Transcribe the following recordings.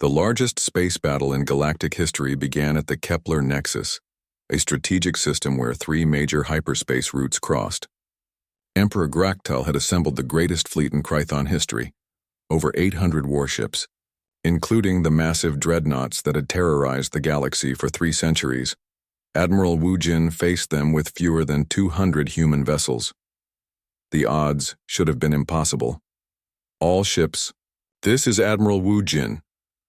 The largest space battle in galactic history began at the Kepler Nexus, a strategic system where three major hyperspace routes crossed. Emperor Graktal had assembled the greatest fleet in Krython history, over 800 warships, including the massive dreadnoughts that had terrorized the galaxy for 3 centuries. Admiral Wu Jin faced them with fewer than 200 human vessels. The odds should have been impossible. All ships. This is Admiral Wu Jin,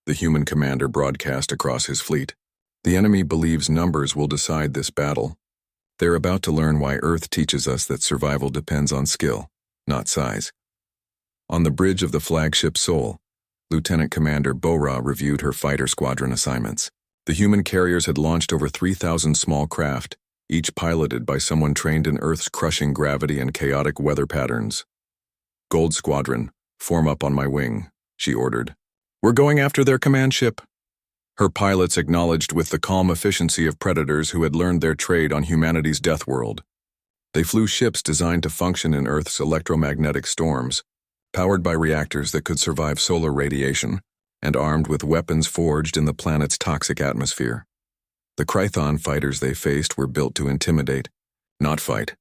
the human commander broadcast across his fleet. The enemy believes numbers will decide this battle. They're about to learn why Earth teaches us that survival depends on skill, not size. On the bridge of the flagship Sol, Lieutenant Commander Bora reviewed her fighter squadron assignments. The human carriers had launched over 3,000 small craft, each piloted by someone trained in Earth's crushing gravity and chaotic weather patterns. "Gold Squadron, form up on my wing," she ordered. "We're going after their command ship." Her pilots acknowledged with the calm efficiency of predators who had learned their trade on humanity's death world. They flew ships designed to function in Earth's electromagnetic storms, powered by reactors that could survive solar radiation, and armed with weapons forged in the planet's toxic atmosphere. The Krython fighters they faced were built to intimidate, not fight.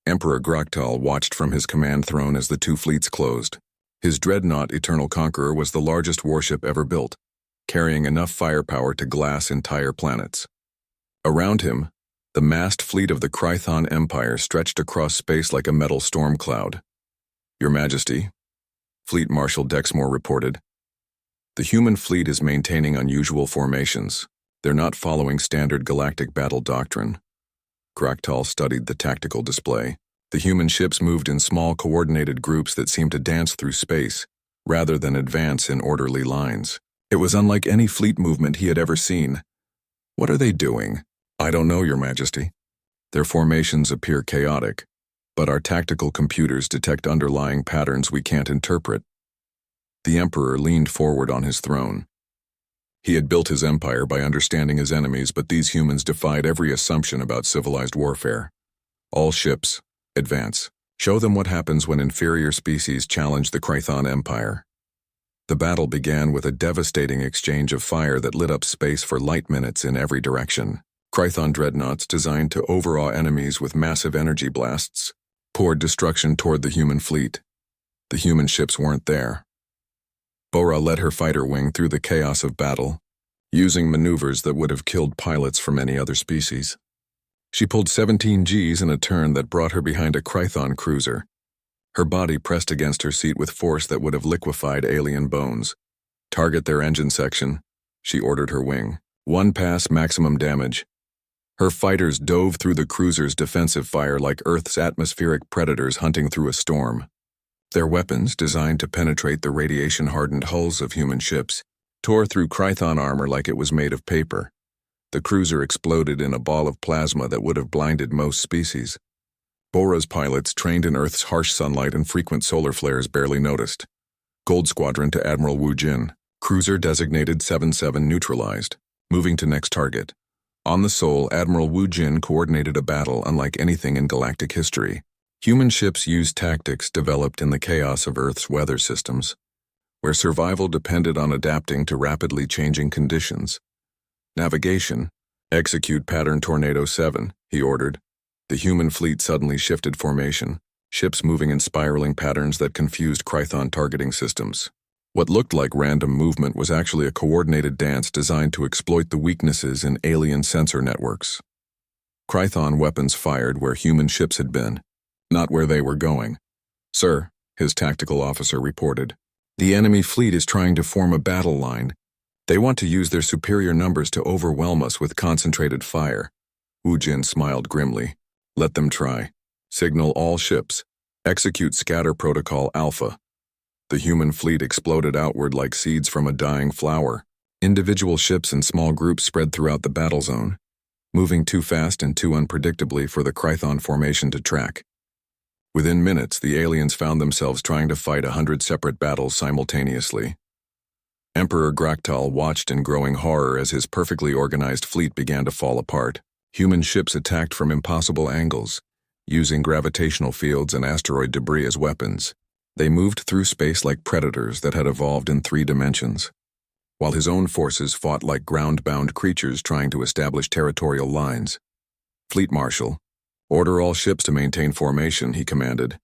Emperor Graktal watched from his command throne as the two fleets closed. His dreadnought Eternal Conqueror was the largest warship ever built, carrying enough firepower to glass entire planets. Around him, the massed fleet of the Krython Empire stretched across space like a metal storm cloud. "Your Majesty," Fleet Marshal Dexmore reported, "the human fleet is maintaining unusual formations. They're not following standard galactic battle doctrine." Graktal studied the tactical display. The human ships moved in small coordinated groups that seemed to dance through space, rather than advance in orderly lines. It was unlike any fleet movement he had ever seen. "What are they doing?" "I don't know, Your Majesty. Their formations appear chaotic, but our tactical computers detect underlying patterns we can't interpret." The Emperor leaned forward on his throne. He had built his empire by understanding his enemies, but these humans defied every assumption about civilized warfare. "All ships, advance. Show them what happens when inferior species challenge the Krython Empire." The battle began with a devastating exchange of fire that lit up space for light minutes in every direction. Krython dreadnoughts, designed to overawe enemies with massive energy blasts, poured destruction toward the human fleet. The human ships weren't there. Bora led her fighter wing through the chaos of battle, using maneuvers that would have killed pilots from any other species. She pulled 17 Gs in a turn that brought her behind a Krython cruiser. Her body pressed against her seat with force that would have liquefied alien bones. "Target their engine section," she ordered her wing. "One pass, maximum damage." Her fighters dove through the cruiser's defensive fire like Earth's atmospheric predators hunting through a storm. Their weapons, designed to penetrate the radiation-hardened hulls of human ships, tore through Krython armor like it was made of paper. The cruiser exploded in a ball of plasma that would have blinded most species. Bora's pilots, trained in Earth's harsh sunlight and frequent solar flares, barely noticed. "Gold Squadron to Admiral Wu Jin. Cruiser designated 77 neutralized. Moving to next target." On the Sol, Admiral Wu Jin coordinated a battle unlike anything in galactic history. Human ships used tactics developed in the chaos of Earth's weather systems, where survival depended on adapting to rapidly changing conditions. "Navigation, execute pattern Tornado 7, he ordered. The human fleet suddenly shifted formation, ships moving in spiraling patterns that confused Krython targeting systems. What looked like random movement was actually a coordinated dance designed to exploit the weaknesses in alien sensor networks. Krython weapons fired where human ships had been, not where they were going. "Sir," his tactical officer reported, "the enemy fleet is trying to form a battle line. They want to use their superior numbers to overwhelm us with concentrated fire." Wu Jin smiled grimly. "Let them try. Signal all ships. Execute Scatter Protocol Alpha." The human fleet exploded outward like seeds from a dying flower. Individual ships and small groups spread throughout the battle zone, moving too fast and too unpredictably for the Krython formation to track. Within minutes, the aliens found themselves trying to fight 100 separate battles simultaneously. Emperor Graktal watched in growing horror as his perfectly organized fleet began to fall apart. Human ships attacked from impossible angles, using gravitational fields and asteroid debris as weapons. They moved through space like predators that had evolved in 3 dimensions. while his own forces fought like ground-bound creatures trying to establish territorial lines. "Fleet Marshal, order all ships to maintain formation," he commanded.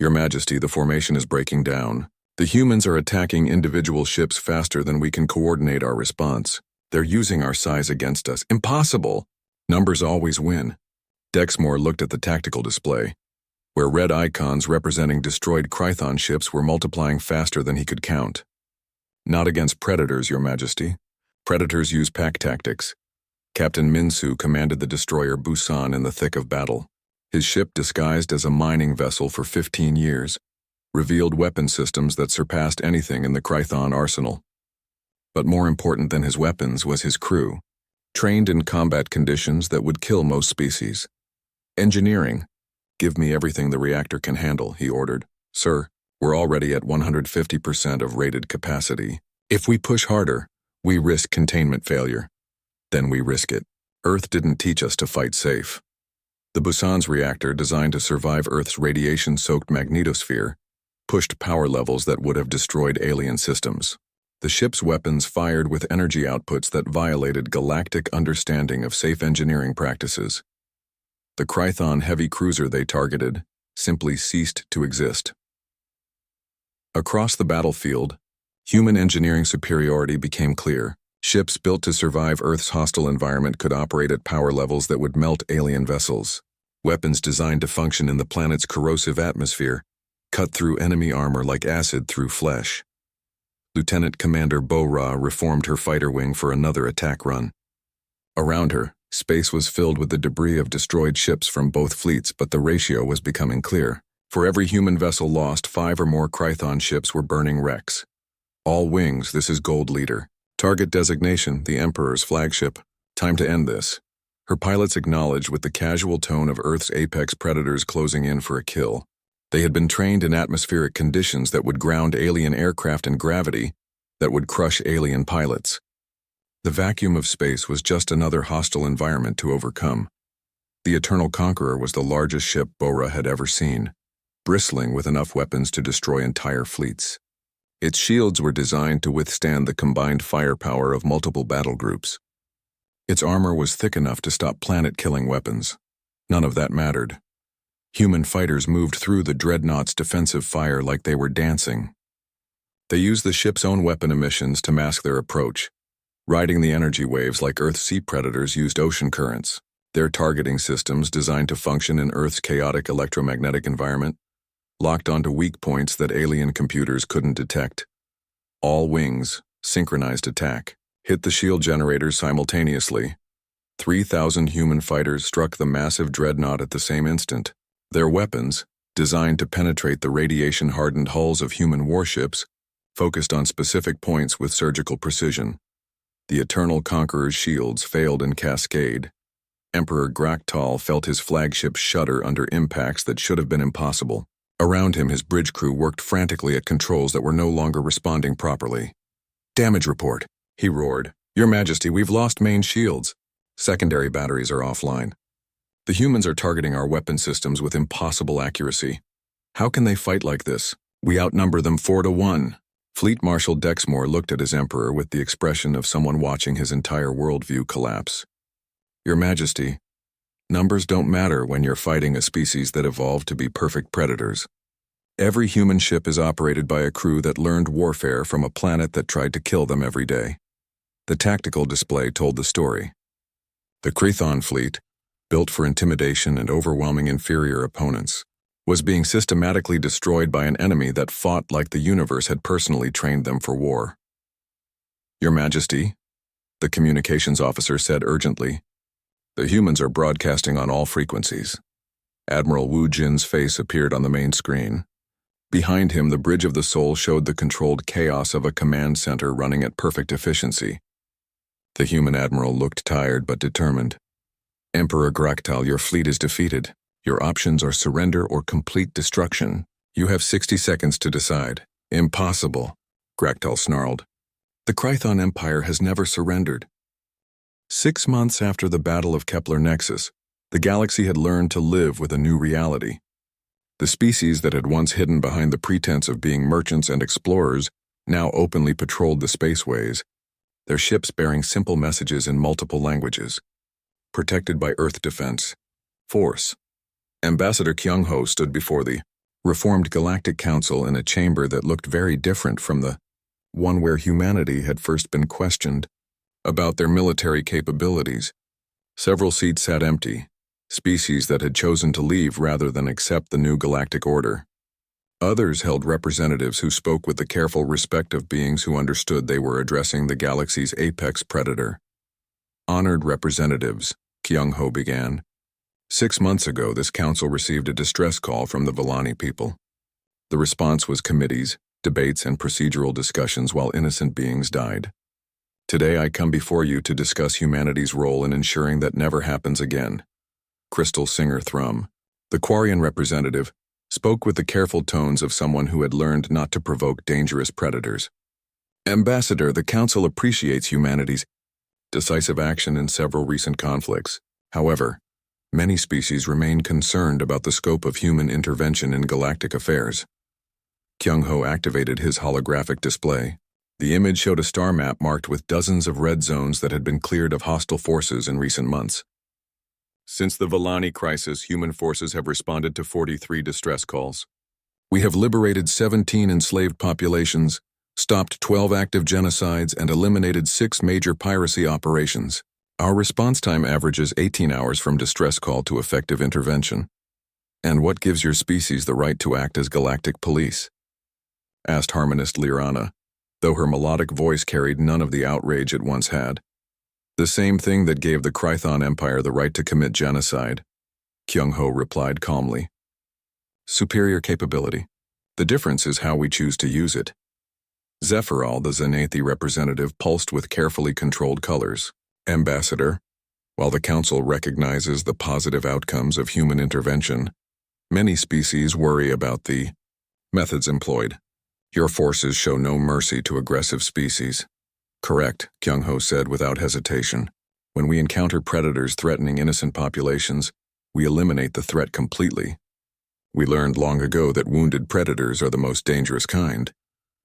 "Your Majesty, the formation is breaking down. The humans are attacking individual ships faster than we can coordinate our response. They're using our size against us. Impossible! Numbers always win." Dexmore looked at the tactical display, where red icons representing destroyed Krython ships were multiplying faster than he could count. "Not against predators, Your Majesty. Predators use pack tactics." Captain Minsu commanded the destroyer Busan in the thick of battle. His ship, disguised as a mining vessel for 15 years, revealed weapon systems that surpassed anything in the Krython arsenal. But more important than his weapons was his crew, trained in combat conditions that would kill most species. "Engineering, give me everything the reactor can handle," he ordered. "Sir, we're already at 150% of rated capacity. If we push harder, we risk containment failure. Then we risk it. Earth didn't teach us to fight safe." The Busan's reactor, designed to survive Earth's radiation-soaked magnetosphere, pushed power levels that would have destroyed alien systems. The ship's weapons fired with energy outputs that violated galactic understanding of safe engineering practices. The Krython heavy cruiser they targeted simply ceased to exist. Across the battlefield, human engineering superiority became clear. Ships built to survive Earth's hostile environment could operate at power levels that would melt alien vessels. Weapons designed to function in the planet's corrosive atmosphere cut through enemy armor like acid through flesh. Lieutenant Commander Bo-Ra reformed her fighter wing for another attack run. Around her, space was filled with the debris of destroyed ships from both fleets, but the ratio was becoming clear. For every human vessel lost, 5 or more Krython ships were burning wrecks. "All wings, this is Gold Leader. Target designation, the Emperor's flagship. Time to end this." Her pilots acknowledged with the casual tone of Earth's apex predators closing in for a kill. They had been trained in atmospheric conditions that would ground alien aircraft and gravity that would crush alien pilots. The vacuum of space was just another hostile environment to overcome. The Eternal Conqueror was the largest ship Bo-Ra had ever seen, bristling with enough weapons to destroy entire fleets. Its shields were designed to withstand the combined firepower of multiple battle groups. Its armor was thick enough to stop planet-killing weapons. None of that mattered. Human fighters moved through the dreadnought's defensive fire like they were dancing. They used the ship's own weapon emissions to mask their approach, riding the energy waves like Earth's sea predators used ocean currents. Their targeting systems, designed to function in Earth's chaotic electromagnetic environment, locked onto weak points that alien computers couldn't detect. All wings, synchronized attack, hit the shield generators simultaneously. 3,000 human fighters struck the massive dreadnought at the same instant. Their weapons, designed to penetrate the radiation-hardened hulls of human warships, focused on specific points with surgical precision. The Eternal Conqueror's shields failed in cascade. Emperor Graktal felt his flagship shudder under impacts that should have been impossible. Around him, his bridge crew worked frantically at controls that were no longer responding properly. "Damage report," he roared. "Your Majesty, we've lost main shields. Secondary batteries are offline. The humans are targeting our weapon systems with impossible accuracy. How can they fight like this? We outnumber them 4-1. Fleet Marshal Dexmore looked at his Emperor with the expression of someone watching his entire worldview collapse. "Your Majesty, numbers don't matter when you're fighting a species that evolved to be perfect predators. Every human ship is operated by a crew that learned warfare from a planet that tried to kill them every day." The tactical display told the story. The Krython fleet, built for intimidation and overwhelming inferior opponents, was being systematically destroyed by an enemy that fought like the universe had personally trained them for war. "Your Majesty," the communications officer said urgently, "the humans are broadcasting on all frequencies." Admiral Wu Jin's face appeared on the main screen. Behind him, the Bridge of the Soul showed the controlled chaos of a command center running at perfect efficiency. The human admiral looked tired but determined. "Emperor Graktal, your fleet is defeated. Your options are surrender or complete destruction. You have 60 seconds to decide." "Impossible," Graktal snarled. "The Krython Empire has never surrendered." 6 months after the Battle of Kepler Nexus, the galaxy had learned to live with a new reality. The species that had once hidden behind the pretense of being merchants and explorers now openly patrolled the spaceways, their ships bearing simple messages in multiple languages. Protected by Earth Defense Force. Ambassador Kyung-ho stood before the reformed Galactic Council in a chamber that looked very different from the one where humanity had first been questioned about their military capabilities. Several seats sat empty, species that had chosen to leave rather than accept the new galactic order. Others held representatives who spoke with the careful respect of beings who understood they were addressing the galaxy's apex predator. Honored representatives, Kyung-ho began. 6 months ago, this council received a distress call from the Vellani people. The response was committees, debates, and procedural discussions while innocent beings died. Today I come before you to discuss humanity's role in ensuring that never happens again. Crystal Singer Thrum, the Quarian representative, spoke with the careful tones of someone who had learned not to provoke dangerous predators. Ambassador, the Council appreciates humanity's decisive action in several recent conflicts. However, many species remain concerned about the scope of human intervention in galactic affairs. Kyung-ho activated his holographic display. The image showed a star map marked with dozens of red zones that had been cleared of hostile forces in recent months. Since the Vellani crisis, human forces have responded to 43 distress calls. We have liberated 17 enslaved populations, stopped 12 active genocides, and eliminated 6 major piracy operations. Our response time averages 18 hours from distress call to effective intervention. And what gives your species the right to act as galactic police? Asked harmonist Lirana, though her melodic voice carried none of the outrage it once had. The same thing that gave the Krython Empire the right to commit genocide, Kyung-ho replied calmly. Superior capability. The difference is how we choose to use it. Zephyral, the Zenathi representative, pulsed with carefully controlled colors. Ambassador, while the Council recognizes the positive outcomes of human intervention, many species worry about the methods employed. Your forces show no mercy to aggressive species. Correct, Kyung-ho said without hesitation. When we encounter predators threatening innocent populations, we eliminate the threat completely. We learned long ago that wounded predators are the most dangerous kind.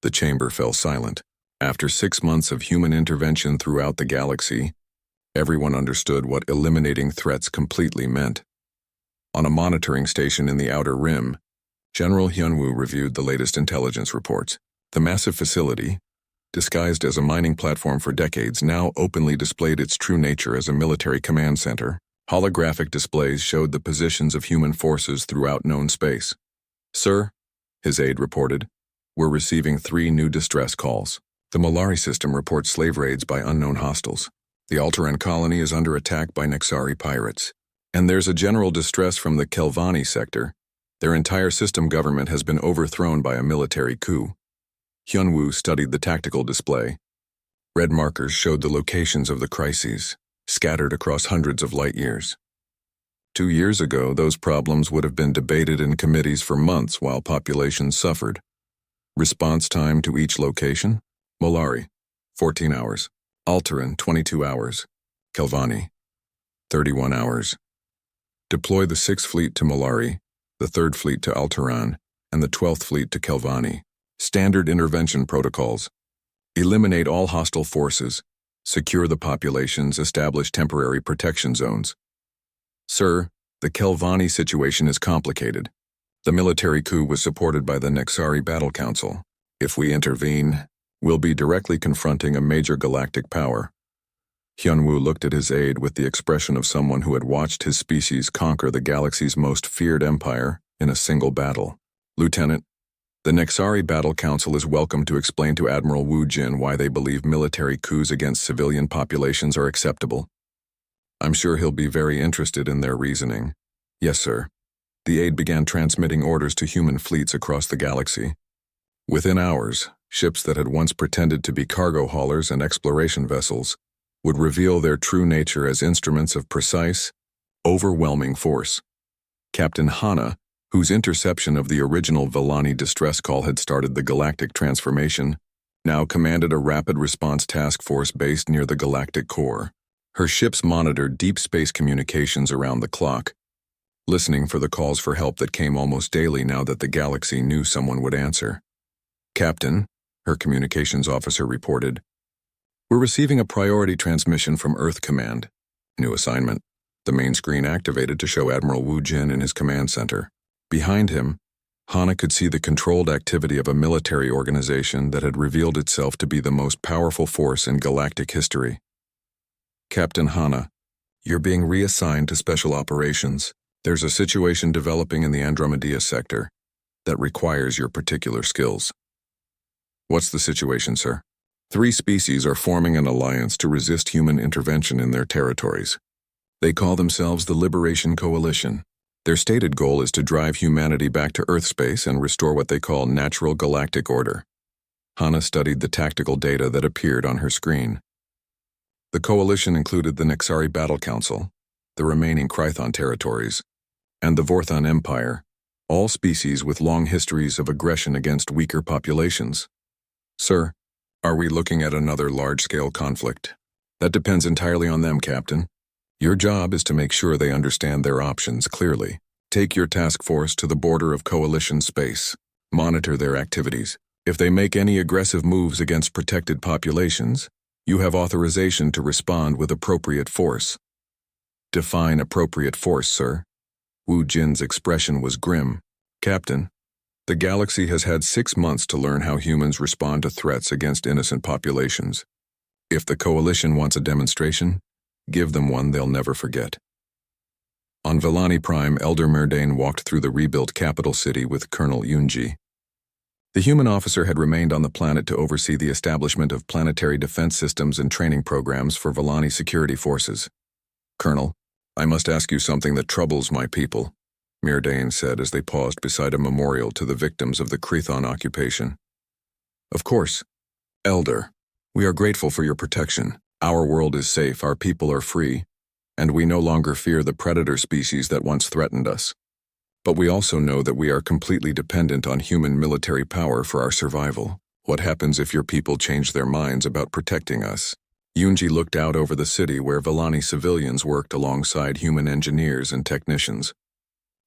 The chamber fell silent. After 6 months of human intervention throughout the galaxy, everyone understood what eliminating threats completely meant. On a monitoring station in the Outer Rim, General Hyunwoo reviewed the latest intelligence reports. The massive facility, disguised as a mining platform for decades, now openly displayed its true nature as a military command center. Holographic displays showed the positions of human forces throughout known space. Sir, his aide reported, we're receiving 3 new distress calls. The Malari system reports slave raids by unknown hostiles. The Altaran colony is under attack by Nexari pirates. And there's a general distress from the Kelvani sector. Their entire system government has been overthrown by a military coup. Hyunwoo studied the tactical display. Red markers showed the locations of the crises, scattered across hundreds of light years. 2 years ago, those problems would have been debated in committees for months while populations suffered. Response time to each location? Molari, 14 hours. Altaran, 22 hours. Kelvani, 31 hours. Deploy the 6th Fleet to Molari, the 3rd Fleet to Altaran, and the 12th Fleet to Kelvani. Standard intervention protocols. Eliminate all hostile forces. Secure the populations. Establish temporary protection zones. Sir, the Kelvani situation is complicated. The military coup was supported by the Nexari Battle Council. If we intervene, we'll be directly confronting a major galactic power. Hyunwoo looked at his aide with the expression of someone who had watched his species conquer the galaxy's most feared empire in a single battle. Lieutenant, the Nexari Battle Council is welcome to explain to Admiral Wu Jin why they believe military coups against civilian populations are acceptable. I'm sure he'll be very interested in their reasoning. Yes, sir. The aide began transmitting orders to human fleets across the galaxy. Within hours, ships that had once pretended to be cargo haulers and exploration vessels would reveal their true nature as instruments of precise, overwhelming force. Captain Hana, whose interception of the original Vellani distress call had started the galactic transformation, now commanded a rapid response task force based near the galactic core. Her ships monitored deep space communications around the clock, listening for the calls for help that came almost daily now that the galaxy knew someone would answer. Captain, her communications officer reported, We're receiving a priority transmission from Earth Command. New assignment. The main screen activated to show Admiral Wu Jin in his command center. Behind him, Hana could see the controlled activity of a military organization that had revealed itself to be the most powerful force in galactic history. Captain Hana, you're being reassigned to Special Operations. There's a situation developing in the Andromeda sector that requires your particular skills. What's the situation, sir? 3 species are forming an alliance to resist human intervention in their territories. They call themselves the Liberation Coalition. Their stated goal is to drive humanity back to Earth space and restore what they call natural galactic order. Hana studied the tactical data that appeared on her screen. The coalition included the Nexari Battle Council, the remaining Krython territories, and the Vorthon Empire, all species with long histories of aggression against weaker populations. Sir, are we looking at another large-scale conflict? That depends entirely on them, Captain. Your job is to make sure they understand their options clearly. Take your task force to the border of Coalition space. Monitor their activities. If they make any aggressive moves against protected populations, you have authorization to respond with appropriate force. Define appropriate force, sir. Wu Jin's expression was grim. Captain, the galaxy has had 6 months to learn how humans respond to threats against innocent populations. If the Coalition wants a demonstration, give them one they'll never forget. On Villani Prime, Elder Merdane walked through the rebuilt capital city with Colonel Yunji. The human officer had remained on the planet to oversee the establishment of planetary defense systems and training programs for Villani security forces. Colonel, I must ask you something that troubles my people, Merdane said as they paused beside a memorial to the victims of the Krython occupation. Of course. Elder, we are grateful for your protection. Our world is safe, our people are free, and we no longer fear the predator species that once threatened us. But we also know that we are completely dependent on human military power for our survival. What happens if your people change their minds about protecting us? Yunji looked out over the city where Villani civilians worked alongside human engineers and technicians.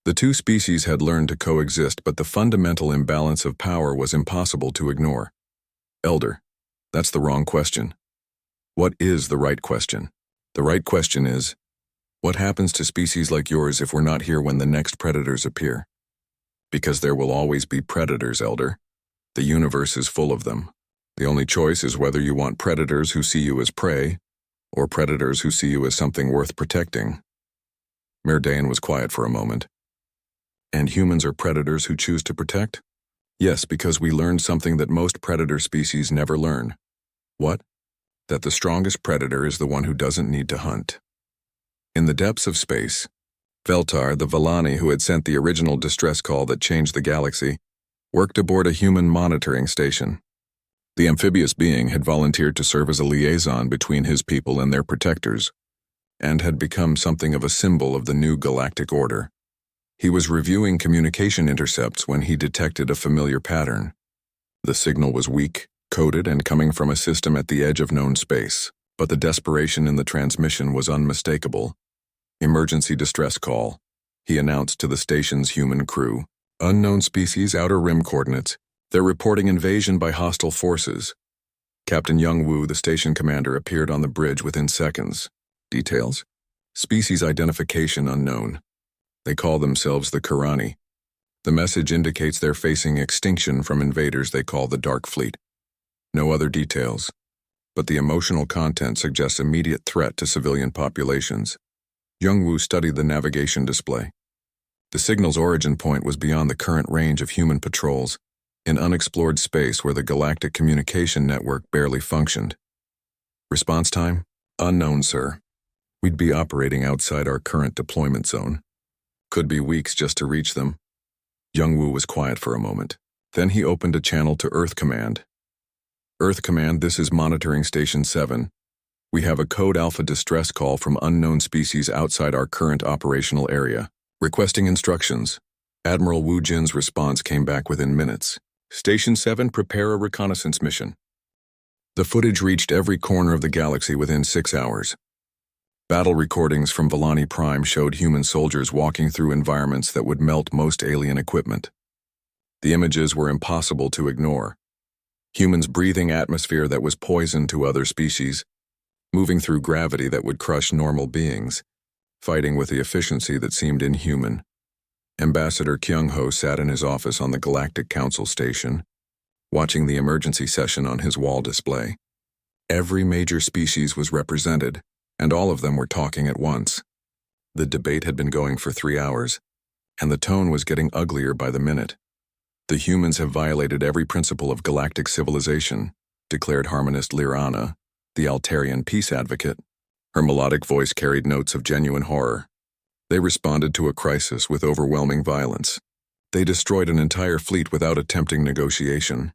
The 2 species had learned to coexist, but the fundamental imbalance of power was impossible to ignore. Elder, that's the wrong question. What is the right question? The right question is, what happens to species like yours if we're not here when the next predators appear? Because there will always be predators, Elder. The universe is full of them. The only choice is whether you want predators who see you as prey, or predators who see you as something worth protecting. Merdane was quiet for a moment. And humans are predators who choose to protect? Yes, because we learned something that most predator species never learn. What? That the strongest predator is the one who doesn't need to hunt. In the depths of space, Veltar, the Villani who had sent the original distress call that changed the galaxy, worked aboard a human monitoring station. The amphibious being had volunteered to serve as a liaison between his people and their protectors, and had become something of a symbol of the new galactic order. He was reviewing communication intercepts when he detected a familiar pattern. The signal was weak, coded, and coming from a system at the edge of known space, but the desperation in the transmission was unmistakable. Emergency distress call, he announced to the station's human crew. Unknown species, outer rim coordinates. They're reporting invasion by hostile forces. Captain Youngwoo, the station commander, appeared on the bridge within seconds. Details? Species identification unknown. They call themselves the Karani. The message indicates they're facing extinction from invaders they call the Dark Fleet. No other details, but the emotional content suggests immediate threat to civilian populations. Youngwoo studied the navigation display. The signal's origin point was beyond the current range of human patrols, in unexplored space where the galactic communication network barely functioned. Response time? Unknown, sir. We'd be operating outside our current deployment zone. Could be weeks just to reach them. Youngwoo was quiet for a moment. Then he opened a channel to Earth Command. Earth Command, this is Monitoring Station 7. We have a Code Alpha distress call from unknown species outside our current operational area. Requesting instructions. Admiral Wu Jin's response came back within minutes. Station 7, prepare a reconnaissance mission. The footage reached every corner of the galaxy within 6 hours. Battle recordings from Villani Prime showed human soldiers walking through environments that would melt most alien equipment. The images were impossible to ignore. Humans breathing atmosphere that was poison to other species, moving through gravity that would crush normal beings, fighting with the efficiency that seemed inhuman. Ambassador Kyung-ho sat in his office on the Galactic Council station, watching the emergency session on his wall display. Every major species was represented, and all of them were talking at once. The debate had been going for 3 hours, and the tone was getting uglier by the minute. The humans have violated every principle of galactic civilization, declared harmonist Lirana, the Altarian peace advocate. Her melodic voice carried notes of genuine horror. They responded to a crisis with overwhelming violence. They destroyed an entire fleet without attempting negotiation.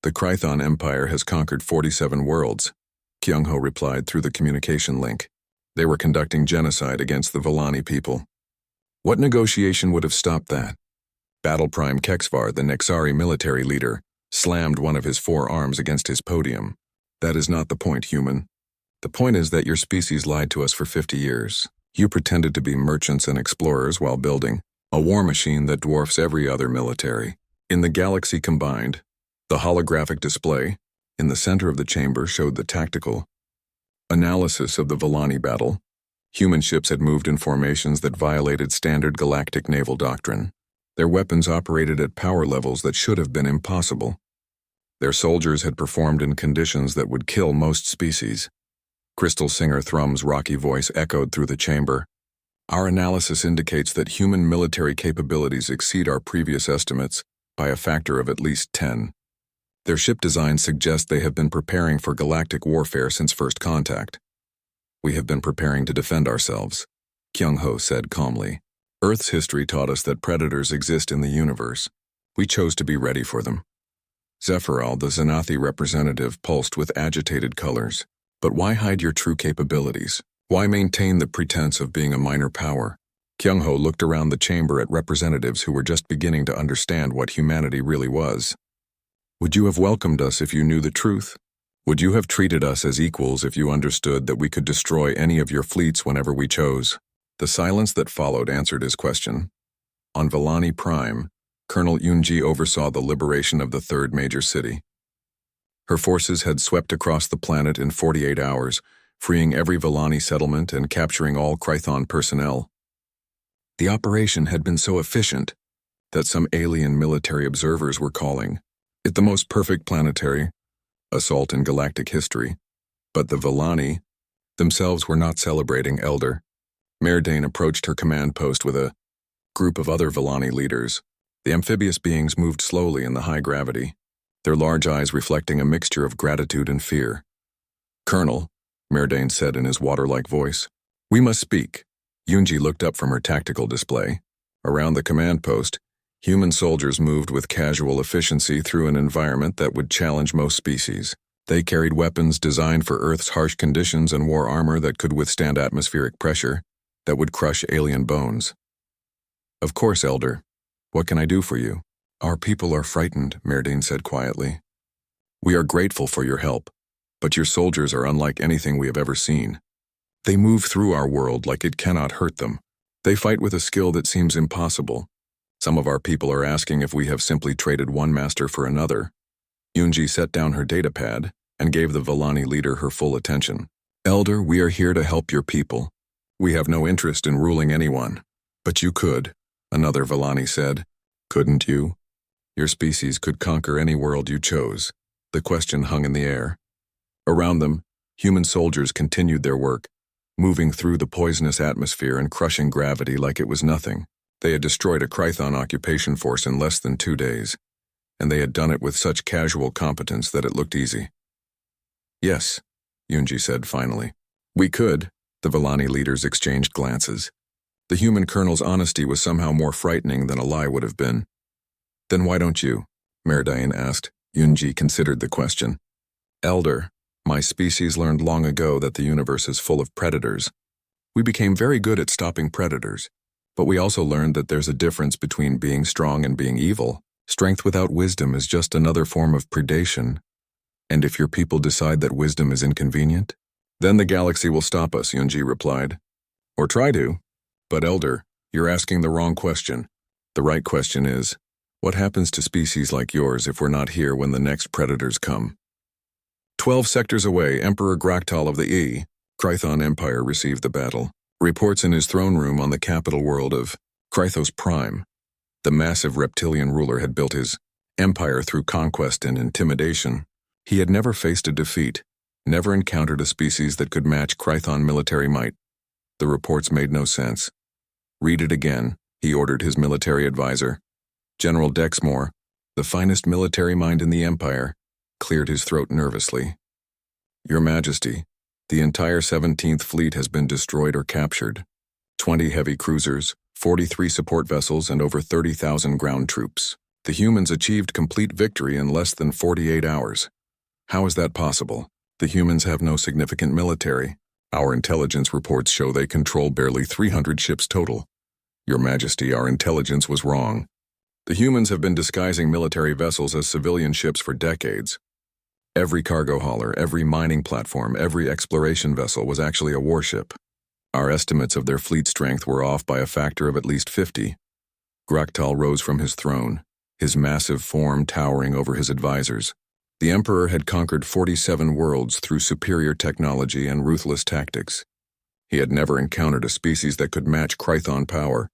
The Krython Empire has conquered 47 worlds, Kyung-ho replied through the communication link. They were conducting genocide against the Villani people. What negotiation would have stopped that? Battle Prime Kexvar, the Nexari military leader, slammed one of his 4 arms against his podium. That is not the point, human. The point is that your species lied to us for 50 years. You pretended to be merchants and explorers while building a war machine that dwarfs every other military. In the galaxy combined, the holographic display in the center of the chamber showed the tactical analysis of the Villani battle. Human ships had moved in formations that violated standard galactic naval doctrine. Their weapons operated at power levels that should have been impossible. Their soldiers had performed in conditions that would kill most species. Crystal Singer Thrum's rocky voice echoed through the chamber. Our analysis indicates that human military capabilities exceed our previous estimates by a factor of at least 10. Their ship designs suggest they have been preparing for galactic warfare since first contact. We have been preparing to defend ourselves, Kyung-ho said calmly. Earth's history taught us that predators exist in the universe. We chose to be ready for them. Zephyral, the Xanathi representative, pulsed with agitated colors. But why hide your true capabilities? Why maintain the pretense of being a minor power? Kyung-ho looked around the chamber at representatives who were just beginning to understand what humanity really was. Would you have welcomed us if you knew the truth? Would you have treated us as equals if you understood that we could destroy any of your fleets whenever we chose? The silence that followed answered his question. On Villani Prime, Colonel Yoonji oversaw the liberation of the 3rd major city. Her forces had swept across the planet in 48 hours, freeing every Villani settlement and capturing all Krython personnel. The operation had been so efficient that some alien military observers were calling it the most perfect planetary assault in galactic history. But the Villani themselves were not celebrating. Elder Merdane approached her command post with a group of other Villani leaders. The amphibious beings moved slowly in the high gravity, their large eyes reflecting a mixture of gratitude and fear. Colonel, Merdane said in his water-like voice, we must speak. Yoonji looked up from her tactical display. Around the command post, human soldiers moved with casual efficiency through an environment that would challenge most species. They carried weapons designed for Earth's harsh conditions and wore armor that could withstand atmospheric pressure, that would crush alien bones. Of course, Elder. What can I do for you? Our people are frightened, Merdane said quietly. We are grateful for your help, but your soldiers are unlike anything we have ever seen. They move through our world like it cannot hurt them. They fight with a skill that seems impossible. Some of our people are asking if we have simply traded one master for another. Yoonji set down her datapad and gave the Villani leader her full attention. Elder, we are here to help your people. We have no interest in ruling anyone. But you could, another Villani said. Couldn't you? Your species could conquer any world you chose. The question hung in the air. Around them, human soldiers continued their work, moving through the poisonous atmosphere and crushing gravity like it was nothing. They had destroyed a Krython occupation force in less than 2 days, and they had done it with such casual competence that it looked easy. Yes, Yoonji said finally. We could. The Villani leaders exchanged glances. The human colonel's honesty was somehow more frightening than a lie would have been. Then why don't you? Merdane asked. Yoonji considered the question. Elder, my species learned long ago that the universe is full of predators. We became very good at stopping predators, but we also learned that there's a difference between being strong and being evil. Strength without wisdom is just another form of predation. And if your people decide that wisdom is inconvenient, then the galaxy will stop us, Yoonji replied. Or try to. But Elder, you're asking the wrong question. The right question is, What happens to species like yours if we're not here when the next predators come? 12 sectors away, Emperor Graktal of the Krython Empire received the battle. Reports in his throne room on the capital world of Krythos Prime. The massive reptilian ruler had built his empire through conquest and intimidation. He had never faced a defeat, never encountered a species that could match Krython military might. The reports made no sense. Read it again, he ordered his military advisor. General Dexmore, the finest military mind in the Empire, cleared his throat nervously. Your Majesty, the entire 17th Fleet has been destroyed or captured. 20 heavy cruisers, 43 support vessels, and over 30,000 ground troops. The humans achieved complete victory in less than 48 hours. How is that possible? The humans have no significant military. Our intelligence reports show they control barely 300 ships total. Your Majesty, our intelligence was wrong. The humans have been disguising military vessels as civilian ships for decades. Every cargo hauler, every mining platform, every exploration vessel was actually a warship. Our estimates of their fleet strength were off by a factor of at least 50. Graktal rose from his throne, his massive form towering over his advisors. The Emperor had conquered 47 worlds through superior technology and ruthless tactics. He had never encountered a species that could match Krython power.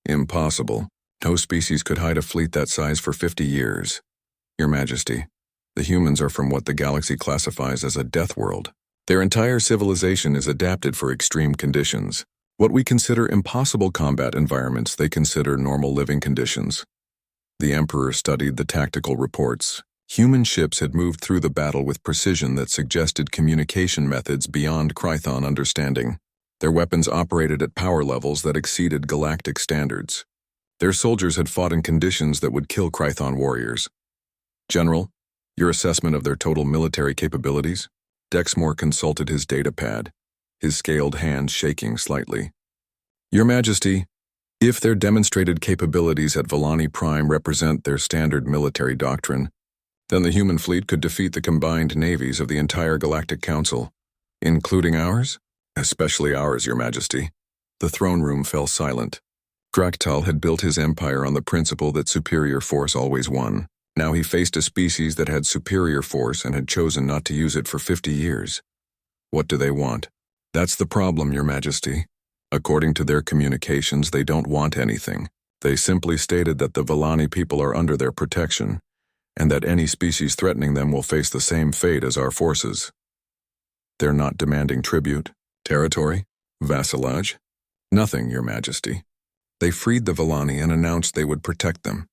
Impossible. No species could hide a fleet that size for 50 years. Your Majesty, the humans are from what the galaxy classifies as a death world. Their entire civilization is adapted for extreme conditions. What we consider impossible combat environments, they consider normal living conditions. The Emperor studied the tactical reports. Human ships had moved through the battle with precision that suggested communication methods beyond Krython understanding. Their weapons operated at power levels that exceeded galactic standards. Their soldiers had fought in conditions that would kill Krython warriors. General, your assessment of their total military capabilities? Dexmore consulted his datapad, his scaled hand shaking slightly. Your Majesty, if their demonstrated capabilities at Volani Prime represent their standard military doctrine, then the human fleet could defeat the combined navies of the entire Galactic Council, including ours? Especially ours, Your Majesty. The throne room fell silent. Graktal had built his empire on the principle that superior force always won. Now he faced a species that had superior force and had chosen not to use it for 50 years. What do they want? That's the problem, Your Majesty. According to their communications, they don't want anything. They simply stated that the Volani people are under their protection, and that any species threatening them will face the same fate as our forces. They're not demanding tribute, territory, vassalage? Nothing, Your Majesty. They freed the Volani and announced they would protect them.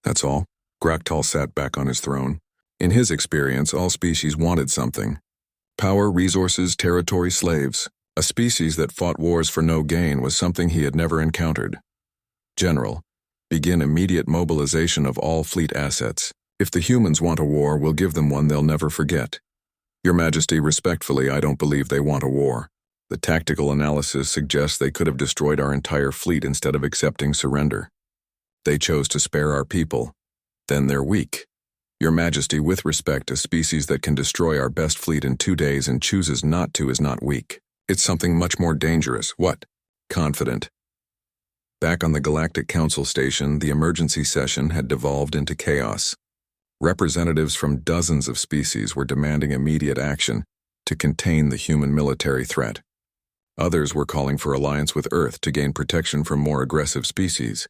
That's all. Graktal sat back on his throne. In his experience, all species wanted something. Power, resources, territory, slaves. A species that fought wars for no gain was something he had never encountered. General, begin immediate mobilization of all fleet assets. If the humans want a war, we'll give them one they'll never forget. Your Majesty, respectfully, I don't believe they want a war. The tactical analysis suggests they could have destroyed our entire fleet instead of accepting surrender. They chose to spare our people. Then they're weak. Your Majesty, with respect, a species that can destroy our best fleet in 2 days and chooses not to is not weak. It's something much more dangerous. What? Confident. Back on the Galactic Council station, the emergency session had devolved into chaos. Representatives from dozens of species were demanding immediate action to contain the human military threat. Others were calling for alliance with Earth to gain protection from more aggressive species.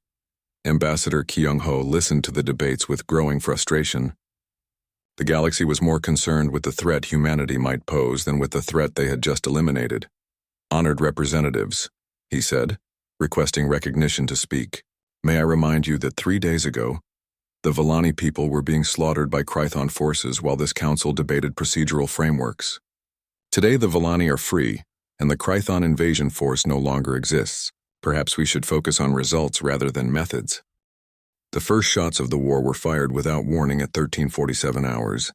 Ambassador Kyung-ho listened to the debates with growing frustration. The galaxy was more concerned with the threat humanity might pose than with the threat they had just eliminated. Honored representatives, he said, requesting recognition to speak. May I remind you that 3 days ago, the Volani people were being slaughtered by Krython forces while this council debated procedural frameworks. Today the Volani are free, and the Krython invasion force no longer exists. Perhaps we should focus on results rather than methods. The first shots of the war were fired without warning at 13:47 hours,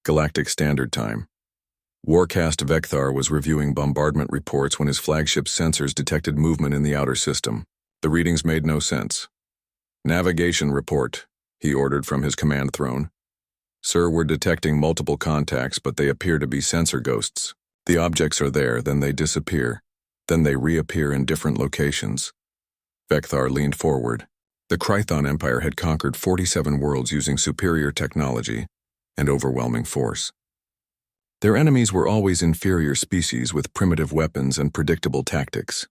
Galactic Standard Time. Warcast Vekthar was reviewing bombardment reports when his flagship's sensors detected movement in the outer system. The readings made no sense. Navigation report, he ordered from his command throne. Sir, we're detecting multiple contacts, but they appear to be sensor ghosts. The objects are there, then they disappear. Then they reappear in different locations. Vekthar leaned forward. The Krython Empire had conquered 47 worlds using superior technology and overwhelming force. Their enemies were always inferior species with primitive weapons and predictable tactics.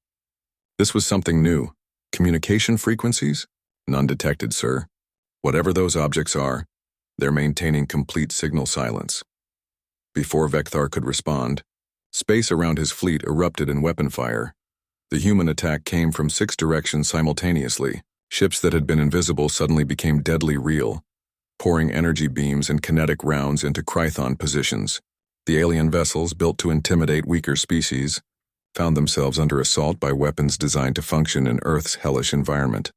This was something new. Communication frequencies? None detected, sir. Whatever those objects are, they're maintaining complete signal silence. Before Vecthar could respond, space around his fleet erupted in weapon fire. The human attack came from 6 directions simultaneously. Ships that had been invisible suddenly became deadly real, pouring energy beams and kinetic rounds into Krython positions. The alien vessels, built to intimidate weaker species, found themselves under assault by weapons designed to function in Earth's hellish environment.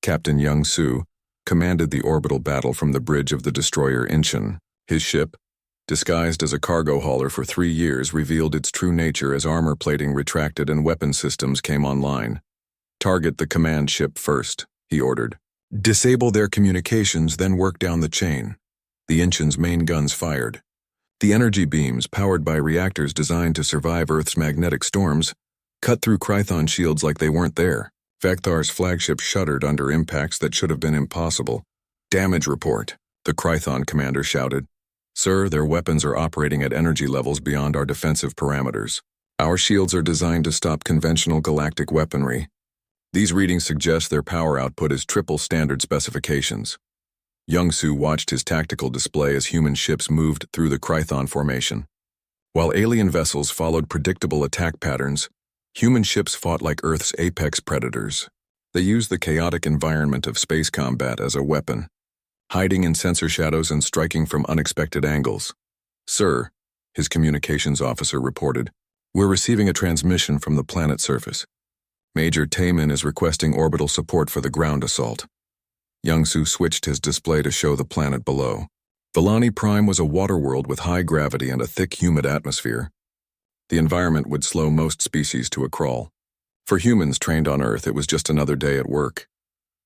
Captain Young Su commanded the orbital battle from the bridge of the destroyer Incheon. His ship, disguised as a cargo hauler for 3 years, revealed its true nature as armor plating retracted and weapon systems came online. "Target the command ship first," he ordered. "Disable their communications, then work down the chain." The Incheon's main guns fired. The energy beams, powered by reactors designed to survive Earth's magnetic storms, cut through Krython shields like they weren't there. Vecthar's flagship shuddered under impacts that should have been impossible. "Damage report," the Krython commander shouted. "Sir, their weapons are operating at energy levels beyond our defensive parameters. Our shields are designed to stop conventional galactic weaponry. These readings suggest their power output is triple standard specifications." Young-Su watched his tactical display as human ships moved through the Krython formation. While alien vessels followed predictable attack patterns, human ships fought like Earth's apex predators. They used the chaotic environment of space combat as a weapon, hiding in sensor shadows and striking from unexpected angles. "Sir," his communications officer reported, "we're receiving a transmission from the planet surface. Major Taemin is requesting orbital support for the ground assault." Young-Su switched his display to show the planet below. Vellani Prime was a water world with high gravity and a thick, humid atmosphere. The environment would slow most species to a crawl. For humans trained on Earth, it was just another day at work.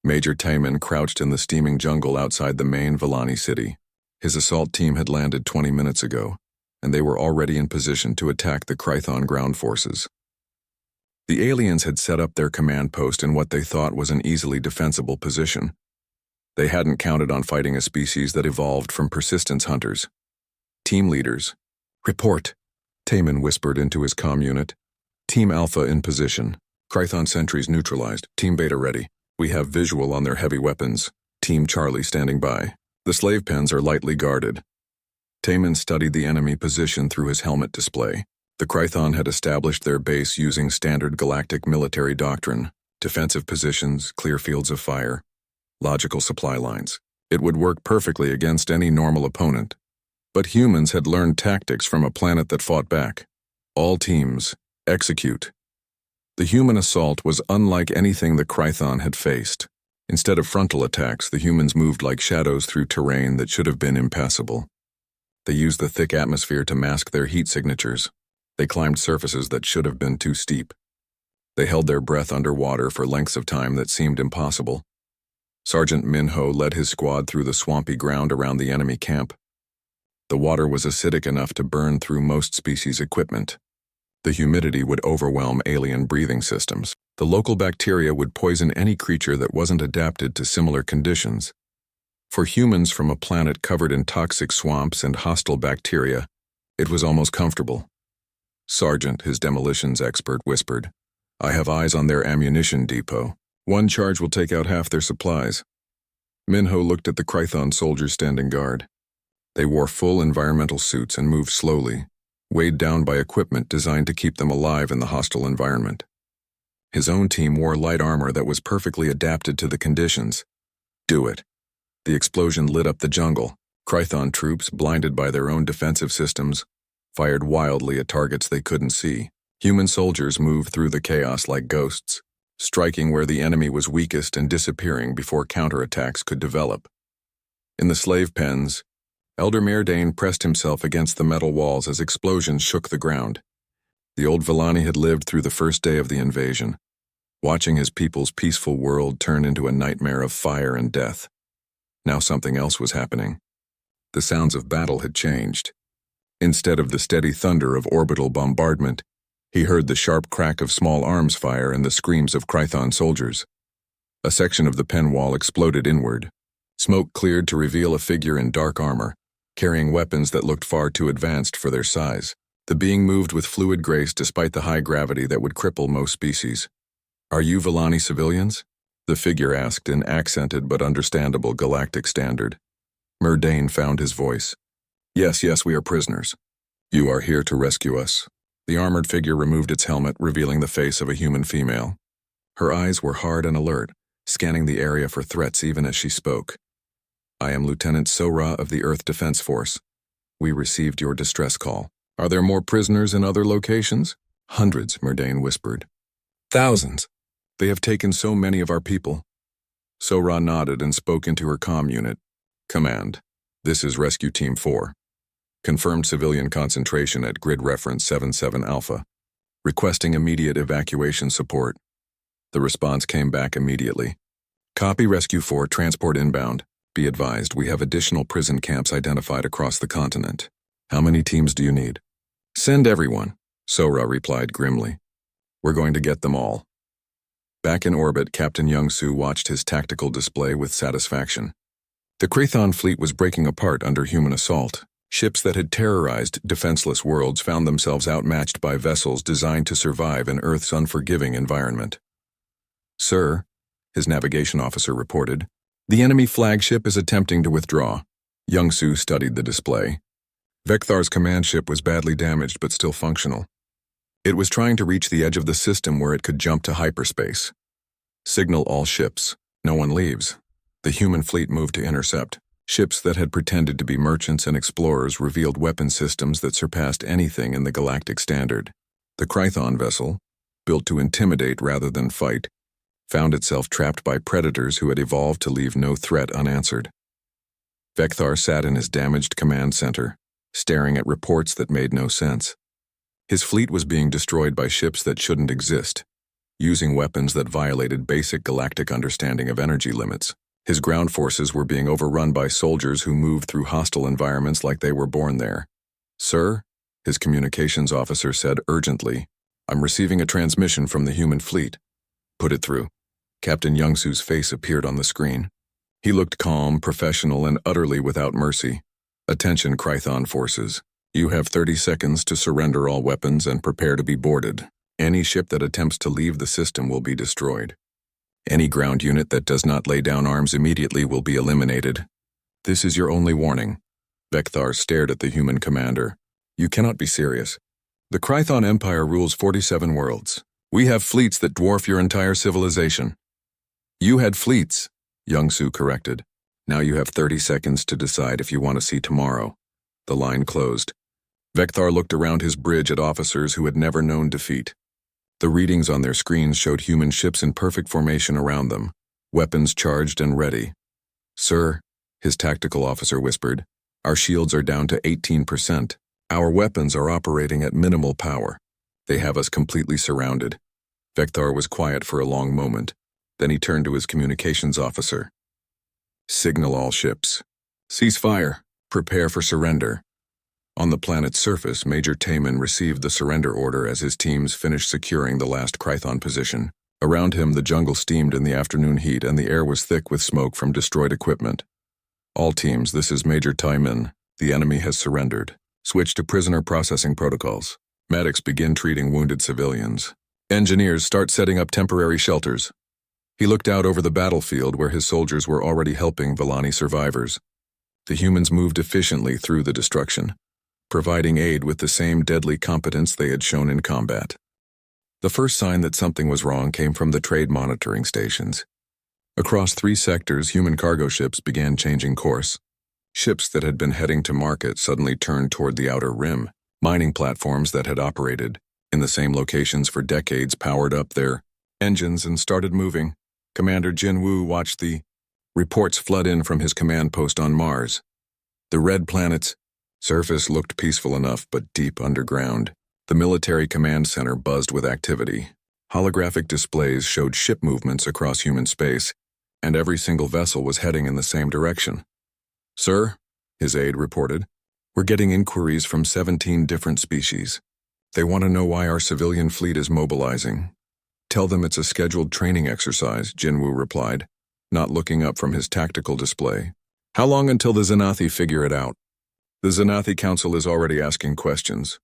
Major Taemin crouched in the steaming jungle outside the main Vellani city. His assault team had landed 20 minutes ago, and they were already in position to attack the Krython ground forces. The aliens had set up their command post in what they thought was an easily defensible position. They hadn't counted on fighting a species that evolved from persistence hunters. "Team leaders, report," Taemin whispered into his comm unit. "Team Alpha in position. Krython sentries neutralized. Team Beta ready. We have visual on their heavy weapons. Team Charlie standing by. The slave pens are lightly guarded." Taemin studied the enemy position through his helmet display. The Krython had established their base using standard galactic military doctrine: defensive positions, clear fields of fire, logical supply lines. It would work perfectly against any normal opponent. But humans had learned tactics from a planet that fought back. "All teams, execute." The human assault was unlike anything the Krython had faced. Instead of frontal attacks, the humans moved like shadows through terrain that should have been impassable. They used the thick atmosphere to mask their heat signatures. They climbed surfaces that should have been too steep. They held their breath underwater for lengths of time that seemed impossible. Sergeant Minho led his squad through the swampy ground around the enemy camp. The water was acidic enough to burn through most species' equipment. The humidity would overwhelm alien breathing systems. The local bacteria would poison any creature that wasn't adapted to similar conditions. For humans from a planet covered in toxic swamps and hostile bacteria, it was almost comfortable. "Sergeant," his demolitions expert whispered, "I have eyes on their ammunition depot. One charge will take out half their supplies." Minho looked at the Krython soldiers standing guard. They wore full environmental suits and moved slowly, weighed down by equipment designed to keep them alive in the hostile environment. His own team wore light armor that was perfectly adapted to the conditions. "Do it." The explosion lit up the jungle. Krython troops, blinded by their own defensive systems, fired wildly at targets they couldn't see. Human soldiers moved through the chaos like ghosts, striking where the enemy was weakest and disappearing before counterattacks could develop. In the slave pens, Elder Merdane pressed himself against the metal walls as explosions shook the ground. The old Vellani had lived through the first day of the invasion, watching his people's peaceful world turn into a nightmare of fire and death. Now something else was happening. The sounds of battle had changed. Instead of the steady thunder of orbital bombardment, he heard the sharp crack of small arms fire and the screams of Krython soldiers. A section of the pen wall exploded inward. Smoke cleared to reveal a figure in dark armor, carrying weapons that looked far too advanced for their size. The being moved with fluid grace despite the high gravity that would cripple most species. "Are you Villani civilians?" the figure asked in accented but understandable galactic standard. Murdane found his voice. Yes, we are prisoners. You are here to rescue us." The armored figure removed its helmet, revealing the face of a human female. Her eyes were hard and alert, scanning the area for threats even as she spoke. "I am Lieutenant Sora of the Earth Defense Force. We received your distress call. Are there more prisoners in other locations?" "Hundreds," Murdane whispered. "Thousands. They have taken so many of our people." Sora nodded and spoke into her comm unit. "Command, this is Rescue Team 4. Confirmed civilian concentration at grid reference 77 Alpha. Requesting immediate evacuation support." The response came back immediately. "Copy Rescue 4, transport inbound. Be advised, we have additional prison camps identified across the continent. How many teams do you need?" "Send everyone," Sora replied grimly. "We're going to get them all." Back in orbit, Captain Young-Soo watched his tactical display with satisfaction. The Krathon fleet was breaking apart under human assault. Ships that had terrorized defenseless worlds found themselves outmatched by vessels designed to survive in Earth's unforgiving environment. "Sir," his navigation officer reported, "the enemy flagship is attempting to withdraw." Young-Soo studied the display. Vekthar's command ship was badly damaged but still functional. It was trying to reach the edge of the system where it could jump to hyperspace. "Signal all ships. No one leaves." The human fleet moved to intercept. Ships that had pretended to be merchants and explorers revealed weapon systems that surpassed anything in the galactic standard. The Krathon vessel, built to intimidate rather than fight, found itself trapped by predators who had evolved to leave no threat unanswered. Vekthar sat in his damaged command center, staring at reports that made no sense. His fleet was being destroyed by ships that shouldn't exist, using weapons that violated basic galactic understanding of energy limits. His ground forces were being overrun by soldiers who moved through hostile environments like they were born there. "Sir," his communications officer said urgently, "I'm receiving a transmission from the human fleet." "Put it through." Captain Young-Soo's face appeared on the screen. He looked calm, professional, and utterly without mercy. "Attention, Krathon forces. You have 30 seconds to surrender all weapons and prepare to be boarded. Any ship that attempts to leave the system will be destroyed. Any ground unit that does not lay down arms immediately will be eliminated. This is your only warning." Vekthar stared at the human commander. "You cannot be serious. The Krathon Empire rules 47 worlds. We have fleets that dwarf your entire civilization." "You had fleets," Young-Soo corrected. "Now you have 30 seconds to decide if you want to see tomorrow." The line closed. Vekthar looked around his bridge at officers who had never known defeat. The readings on their screens showed human ships in perfect formation around them, weapons charged and ready. "Sir," his tactical officer whispered, "our shields are down to 18%. Our weapons are operating at minimal power. They have us completely surrounded." Vekthar was quiet for a long moment. Then he turned to his communications officer. "Signal all ships. Cease fire. Prepare for surrender." On the planet's surface, Major Taman received the surrender order as his teams finished securing the last Krathon position. Around him, the jungle steamed in the afternoon heat and the air was thick with smoke from destroyed equipment. "All teams, this is Major Taman. The enemy has surrendered. Switch to prisoner processing protocols. Medics begin treating wounded civilians. Engineers start setting up temporary shelters." He looked out over the battlefield where his soldiers were already helping Villani survivors. The humans moved efficiently through the destruction, providing aid with the same deadly competence they had shown in combat. The first sign that something was wrong came from the trade monitoring stations. Across 3 sectors, human cargo ships began changing course. Ships that had been heading to market suddenly turned toward the outer rim. Mining platforms that had operated in the same locations for decades powered up their engines and started moving. Commander Jin Woo watched the reports flood in from his command post on Mars. The red planet's surface looked peaceful enough, but deep underground. The military command center buzzed with activity. Holographic displays showed ship movements across human space, and every single vessel was heading in the same direction. "Sir," his aide reported, "we're getting inquiries from 17 different species. They want to know why our civilian fleet is mobilizing. Tell them it's a scheduled training exercise, Jinwoo replied, not looking up from his tactical display. How long until the Xanathi figure it out? The Xanathi Council is already asking questions.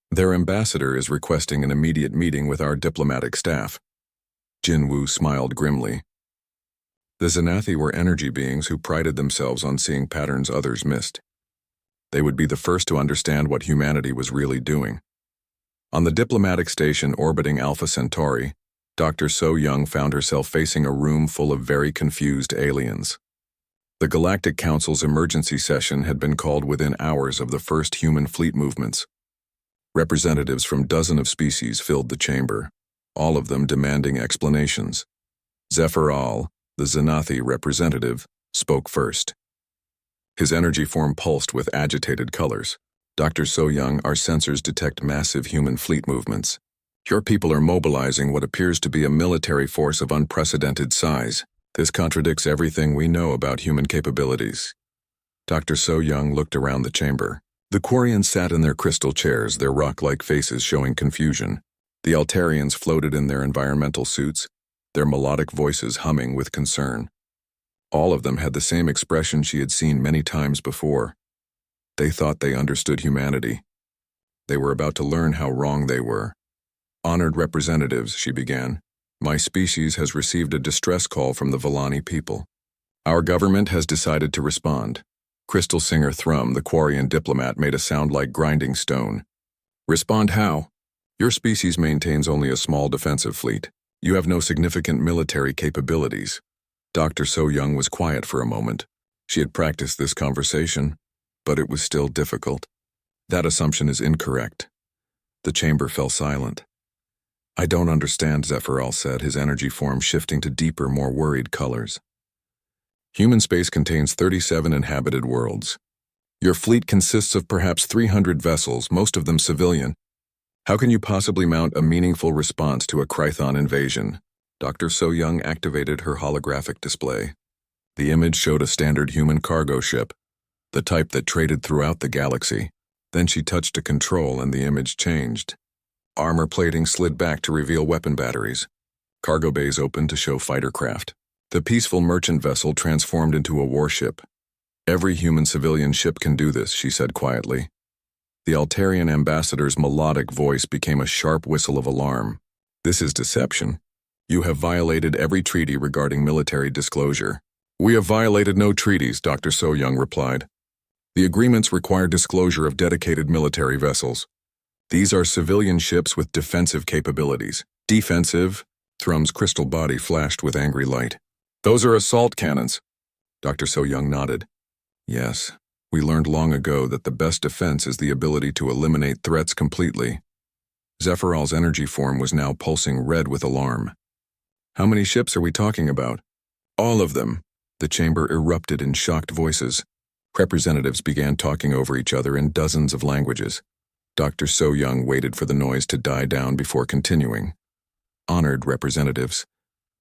Their ambassador is requesting an immediate meeting with our diplomatic staff. Jinwoo smiled grimly. The Xanathi were energy beings who prided themselves on seeing patterns others missed. They would be the first to understand what humanity was really doing. On the diplomatic station orbiting Alpha Centauri, Dr. So Young found herself facing a room full of very confused aliens. The Galactic Council's emergency session had been called within hours of the first human fleet movements. Representatives from dozens of species filled the chamber, all of them demanding explanations. Zephyr Al, the Xanathi representative, spoke first. His energy form pulsed with agitated colors. Dr. So Young, our sensors detect massive human fleet movements. Your people are mobilizing what appears to be a military force of unprecedented size. This contradicts everything we know about human capabilities. Dr. So Young looked around the chamber. The Quarians sat in their crystal chairs, their rock-like faces showing confusion. The Altarians floated in their environmental suits, their melodic voices humming with concern. All of them had the same expression she had seen many times before. They thought they understood humanity. They were about to learn how wrong they were. Honored representatives, she began. My species has received a distress call from the Villani people. Our government has decided to respond. Crystal Singer Thrum, the Quarian diplomat, made a sound like grinding stone. Respond how? Your species maintains only a small defensive fleet. You have no significant military capabilities. Dr. So Young was quiet for a moment. She had practiced this conversation, but it was still difficult. That assumption is incorrect. The chamber fell silent. I don't understand, Zephyral said, his energy form shifting to deeper, more worried colors. Human space contains 37 inhabited worlds. Your fleet consists of perhaps 300 vessels, most of them civilian. How can you possibly mount a meaningful response to a Krython invasion? Dr. So Young activated her holographic display. The image showed a standard human cargo ship, the type that traded throughout the galaxy. Then she touched a control and the image changed. Armor plating slid back to reveal weapon batteries. Cargo bays opened to show fighter craft. The peaceful merchant vessel transformed into a warship. Every human civilian ship can do this, she said quietly. The Altarian ambassador's melodic voice became a sharp whistle of alarm. This is deception. You have violated every treaty regarding military disclosure. We have violated no treaties, Dr. So Young replied. The agreements require disclosure of dedicated military vessels. These are civilian ships with defensive capabilities. Defensive? Thrum's crystal body flashed with angry light. Those are assault cannons. Dr. So Young nodded. Yes, we learned long ago that the best defense is the ability to eliminate threats completely. Zephyral's energy form was now pulsing red with alarm. How many ships are we talking about? All of them. The chamber erupted in shocked voices. Representatives began talking over each other in dozens of languages. Dr. So Young waited for the noise to die down before continuing. Honored representatives,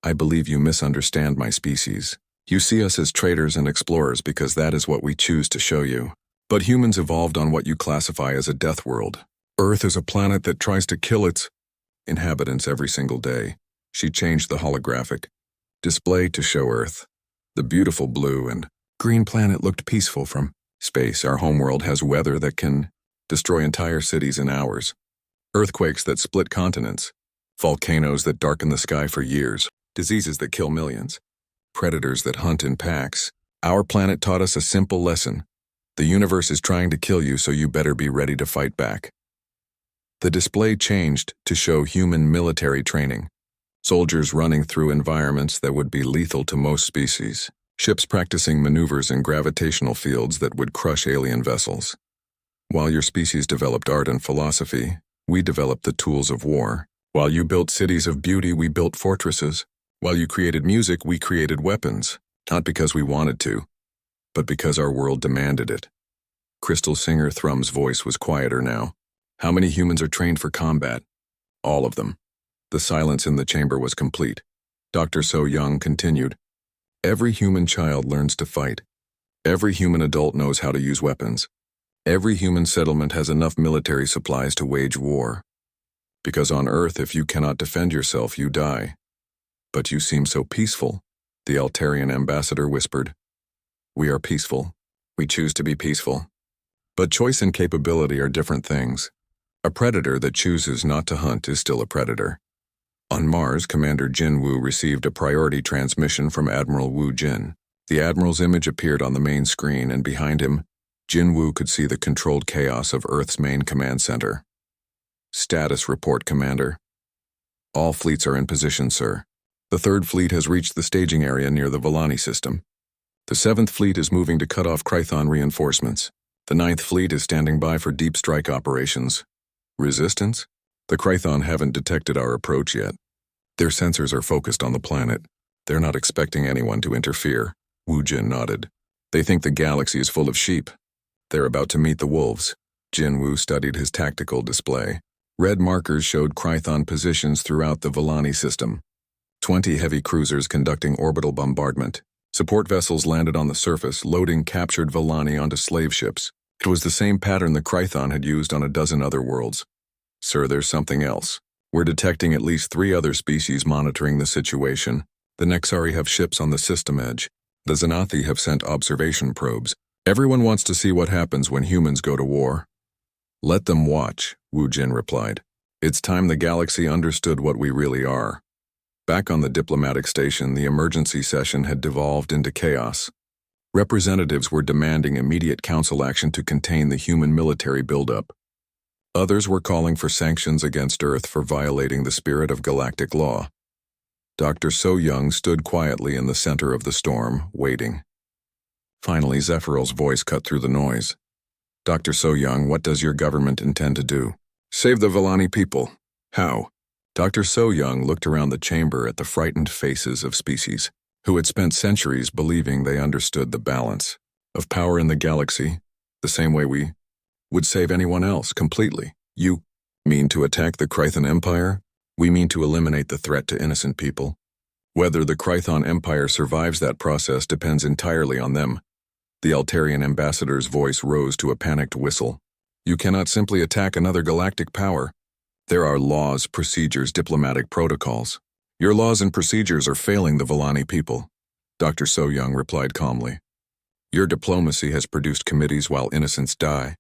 I believe you misunderstand my species. You see us as traders and explorers because that is what we choose to show you. But humans evolved on what you classify as a death world. Earth is a planet that tries to kill its inhabitants every single day. She changed the holographic display to show Earth. The beautiful blue and green planet looked peaceful from space. Our homeworld has weather that can destroy entire cities in hours. Earthquakes that split continents. Volcanoes that darken the sky for years. Diseases that kill millions. Predators that hunt in packs. Our planet taught us a simple lesson. The universe is trying to kill you, so you better be ready to fight back. The display changed to show human military training. Soldiers running through environments that would be lethal to most species. Ships practicing maneuvers in gravitational fields that would crush alien vessels. While your species developed art and philosophy, we developed the tools of war. While you built cities of beauty, we built fortresses. While you created music, we created weapons. Not because we wanted to, but because our world demanded it. Crystal Singer Thrum's voice was quieter now. How many humans are trained for combat? All of them. The silence in the chamber was complete. Dr. So Young continued. Every human child learns to fight. Every human adult knows how to use weapons. Every human settlement has enough military supplies to wage war. Because on Earth, if you cannot defend yourself, you die. But you seem so peaceful, the Altarian ambassador whispered. We are peaceful. We choose to be peaceful. But choice and capability are different things. A predator that chooses not to hunt is still a predator. On Mars, Commander Jin Woo received a priority transmission from Admiral Wu Jin. The Admiral's image appeared on the main screen, and behind him, Jin Woo could see the controlled chaos of Earth's main command center. Status report, Commander. All fleets are in position, sir. The 3rd Fleet has reached the staging area near the Volani system. The 7th Fleet is moving to cut off Krython reinforcements. The 9th Fleet is standing by for deep strike operations. Resistance? The Krython haven't detected our approach yet. Their sensors are focused on the planet. They're not expecting anyone to interfere. Wu Jin nodded. They think the galaxy is full of sheep. They're about to meet the wolves. Jin Woo studied his tactical display. Red markers showed Krython positions throughout the Volani system. 20 heavy cruisers conducting orbital bombardment. Support vessels landed on the surface, loading captured Volani onto slave ships. It was the same pattern the Krython had used on a dozen other worlds. Sir, there's something else. We're detecting at least 3 other species monitoring the situation. The Nexari have ships on the system edge. The Xanathi have sent observation probes. Everyone wants to see what happens when humans go to war. Let them watch, Wu Jin replied. It's time the galaxy understood what we really are. Back on the diplomatic station, the emergency session had devolved into chaos. Representatives were demanding immediate council action to contain the human military buildup. Others were calling for sanctions against Earth for violating the spirit of galactic law. Dr. So Young stood quietly in the center of the storm, waiting. Finally, Zephyrel's voice cut through the noise. Dr. So Young, what does your government intend to do? Save the Volani people. How? Dr. So Young looked around the chamber at the frightened faces of species who had spent centuries believing they understood the balance of power in the galaxy, the same way we would save anyone else completely. You mean to attack the Krython Empire? We mean to eliminate the threat to innocent people. Whether the Krython Empire survives that process depends entirely on them. The Altarian ambassador's voice rose to a panicked whistle. You cannot simply attack another galactic power. There are laws, procedures, diplomatic protocols. Your laws and procedures are failing the Volani people, Dr. So Young replied calmly. Your diplomacy has produced committees while innocents die.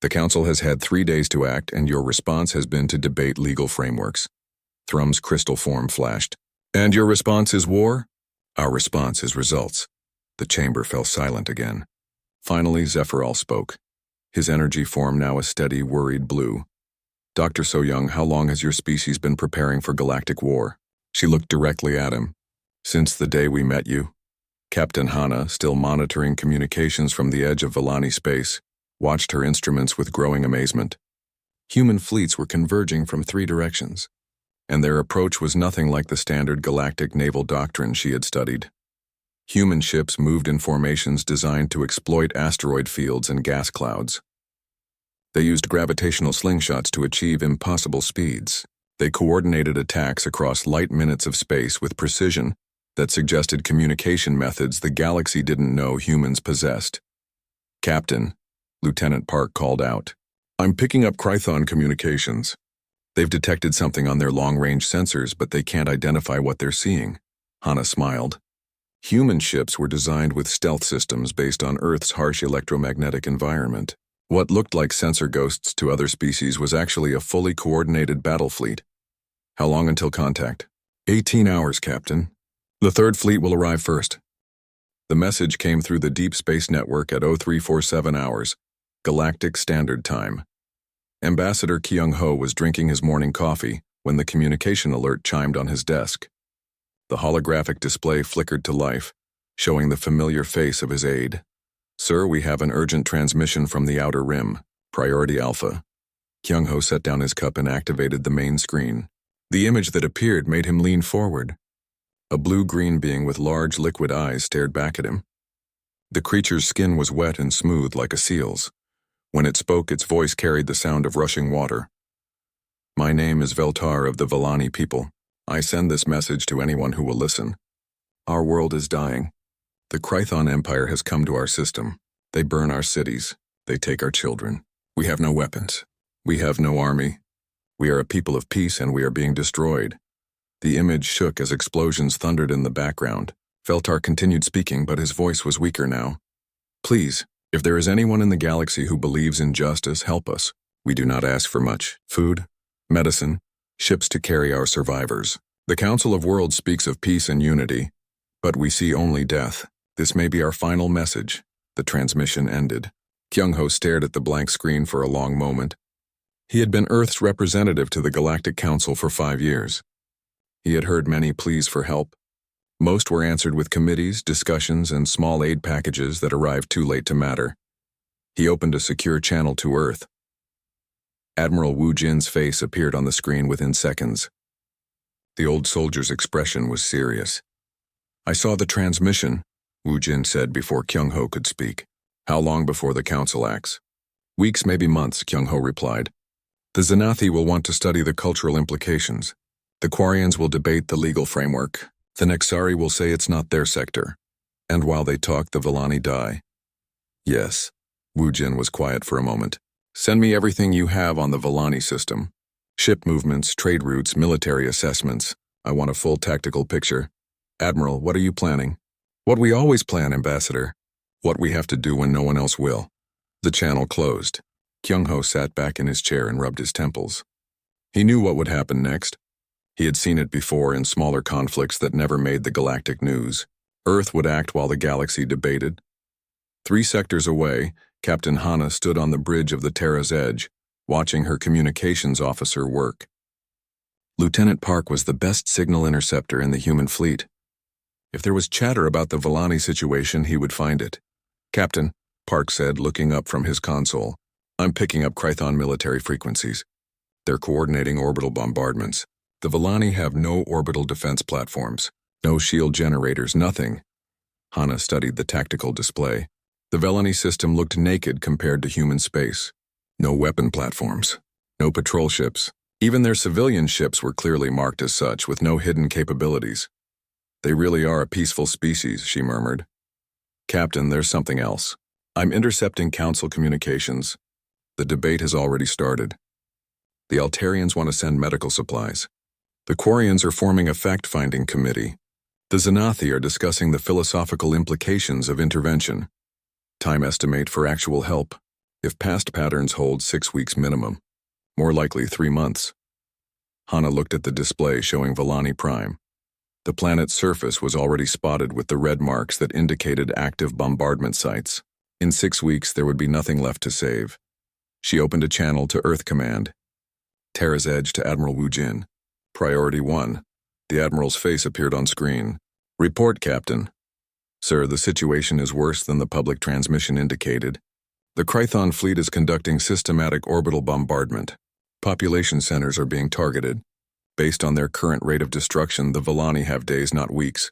The Council has had 3 days to act, and your response has been to debate legal frameworks. Thrum's crystal form flashed. And your response is war? Our response is results. The chamber fell silent again. Finally, Zephyrel spoke. His energy form now a steady, worried blue. Dr. So Young, how long has your species been preparing for galactic war? She looked directly at him. Since the day we met you. Captain Hana, still monitoring communications from the edge of Volani space, watched her instruments with growing amazement. Human fleets were converging from 3 directions, and their approach was nothing like the standard galactic naval doctrine she had studied. Human ships moved in formations designed to exploit asteroid fields and gas clouds. They used gravitational slingshots to achieve impossible speeds. They coordinated attacks across light minutes of space with precision that suggested communication methods the galaxy didn't know humans possessed. Captain, Lieutenant Park called out. I'm picking up Krython communications. They've detected something on their long-range sensors, but they can't identify what they're seeing. Hana smiled. Human ships were designed with stealth systems based on Earth's harsh electromagnetic environment. What looked like sensor ghosts to other species was actually a fully coordinated battle fleet. How long until contact? 18 hours, Captain. The 3rd Fleet will arrive first. The message came through the Deep Space Network at 0347 hours, Galactic Standard Time. Ambassador Kyung-ho was drinking his morning coffee when the communication alert chimed on his desk. The holographic display flickered to life, showing the familiar face of his aide. Sir, we have an urgent transmission from the Outer Rim, Priority Alpha. Kyung-ho set down his cup and activated the main screen. The image that appeared made him lean forward. A blue-green being with large liquid eyes stared back at him. The creature's skin was wet and smooth like a seal's. When it spoke, its voice carried the sound of rushing water. My name is Veltar of the Volani people. I send this message to anyone who will listen. Our world is dying. The Krython Empire has come to our system. They burn our cities. They take our children. We have no weapons. We have no army. We are a people of peace and we are being destroyed. The image shook as explosions thundered in the background. Feltar continued speaking, but his voice was weaker now. Please, if there is anyone in the galaxy who believes in justice, help us. We do not ask for much. Food, medicine, ships to carry our survivors. The Council of Worlds speaks of peace and unity, but we see only death. This may be our final message. The transmission ended. Kyung-ho stared at the blank screen for a long moment. He had been Earth's representative to the Galactic Council for 5 years. He had heard many pleas for help. Most were answered with committees, discussions, and small aid packages that arrived too late to matter. He opened a secure channel to Earth. Admiral Wu Jin's face appeared on the screen within seconds. The old soldier's expression was serious. I saw the transmission, Wu Jin said before Kyung-ho could speak. How long before the council acts? Weeks, maybe months, Kyung-ho replied. The Xanathi will want to study the cultural implications. The Quarians will debate the legal framework. The Nexari will say it's not their sector. And while they talk, the Villani die. Yes. Wu Jin was quiet for a moment. Send me everything you have on the Villani system. Ship movements, trade routes, military assessments. I want a full tactical picture. Admiral, what are you planning? What we always plan, Ambassador. What we have to do when no one else will. The channel closed. Kyung-ho sat back in his chair and rubbed his temples. He knew what would happen next. He had seen it before in smaller conflicts that never made the galactic news. Earth would act while the galaxy debated. 3 sectors away, Captain Hana stood on the bridge of the Terra's Edge, watching her communications officer work. Lieutenant Park was the best signal interceptor in the human fleet. If there was chatter about the Villani situation, he would find it. Captain, Park said, looking up from his console. I'm picking up Krython military frequencies. They're coordinating orbital bombardments. The Villani have no orbital defense platforms, no shield generators, nothing. Hana studied the tactical display. The Villani system looked naked compared to human space. No weapon platforms, no patrol ships. Even their civilian ships were clearly marked as such, with no hidden capabilities. They really are a peaceful species, she murmured. Captain, there's something else. I'm intercepting council communications. The debate has already started. The Altarians want to send medical supplies. The Quarians are forming a fact-finding committee. The Xanathi are discussing the philosophical implications of intervention. Time estimate for actual help. If past patterns hold, 6 weeks minimum. More likely 3 months. Hana looked at the display showing Villani Prime. The planet's surface was already spotted with the red marks that indicated active bombardment sites. In 6 weeks, there would be nothing left to save. She opened a channel to Earth Command. Terra's Edge to Admiral Wu Jin. Priority 1. The Admiral's face appeared on screen. Report, Captain. Sir, the situation is worse than the public transmission indicated. The Krython fleet is conducting systematic orbital bombardment. Population centers are being targeted. Based on their current rate of destruction, the Villani have days, not weeks.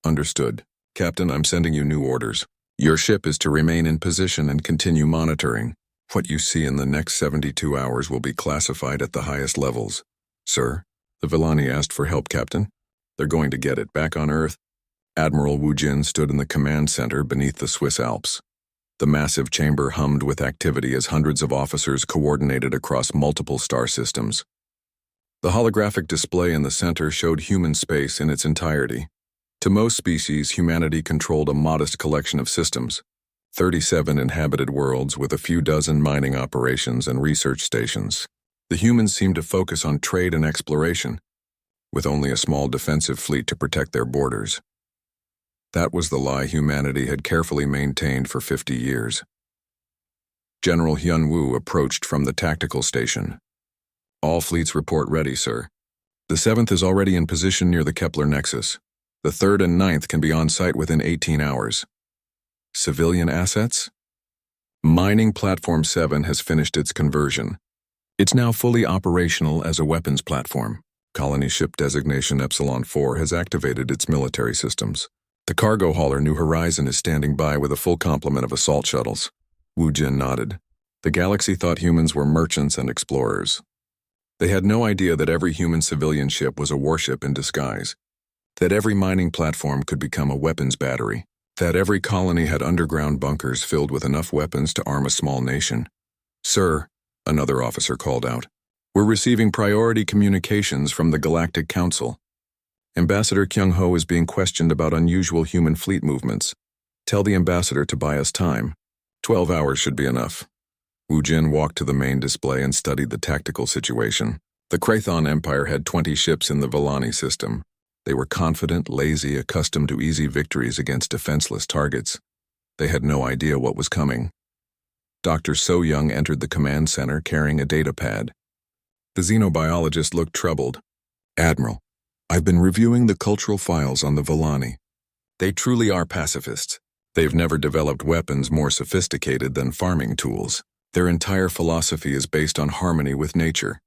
Understood. Captain, I'm sending you new orders. Your ship is to remain in position and continue monitoring. What you see in the next 72 hours will be classified at the highest levels. Sir, the Villani asked for help, Captain. They're going to get it. Back on Earth, Admiral Wu Jin stood in the command center beneath the Swiss Alps. The massive chamber hummed with activity as hundreds of officers coordinated across multiple star systems. The holographic display in the center showed human space in its entirety. To most species, humanity controlled a modest collection of systems. 37 inhabited worlds with a few dozen mining operations and research stations. The humans seemed to focus on trade and exploration, with only a small defensive fleet to protect their borders. That was the lie humanity had carefully maintained for 50 years. General Hyun Woo approached from the tactical station. All fleets report ready, sir. The 7th is already in position near the Kepler Nexus. The 3rd and 9th can be on site within 18 hours. Civilian assets? Mining Platform 7 has finished its conversion. It's now fully operational as a weapons platform. Colony ship designation Epsilon 4 has activated its military systems. The cargo hauler New Horizon is standing by with a full complement of assault shuttles. Wu Jin nodded. The galaxy thought humans were merchants and explorers. They had no idea that every human civilian ship was a warship in disguise, that every mining platform could become a weapons battery, that every colony had underground bunkers filled with enough weapons to arm a small nation. Sir, another officer called out, We're receiving priority communications from the Galactic Council. Ambassador Kyung-ho is being questioned about unusual human fleet movements. Tell the ambassador to buy us time. 12 hours should be enough. Wu Jin walked to the main display and studied the tactical situation. The Krathon Empire had 20 ships in the Villani system. They were confident, lazy, accustomed to easy victories against defenseless targets. They had no idea what was coming. Dr. So Young entered the command center carrying a data pad. The xenobiologist looked troubled. Admiral, I've been reviewing the cultural files on the Villani. They truly are pacifists. They've never developed weapons more sophisticated than farming tools. Their entire philosophy is based on harmony with nature.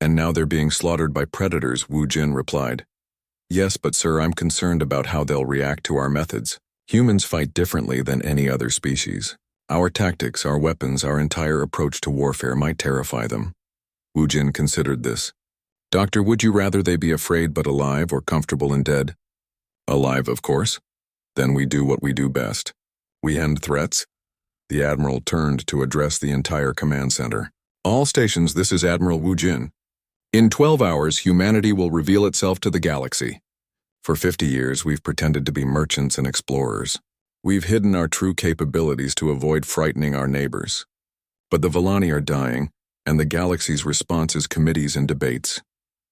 And now they're being slaughtered by predators, Wu Jin replied. Yes, but sir, I'm concerned about how they'll react to our methods. Humans fight differently than any other species. Our tactics, our weapons, our entire approach to warfare might terrify them. Wu Jin considered this. Doctor, would you rather they be afraid but alive or comfortable and dead? Alive, of course. Then we do what we do best. We end threats. The Admiral turned to address the entire command center. All stations, this is Admiral Wu Jin. In 12 hours, humanity will reveal itself to the galaxy. For 50 years, we've pretended to be merchants and explorers. We've hidden our true capabilities to avoid frightening our neighbors. But the Villani are dying, and the galaxy's response is committees and debates.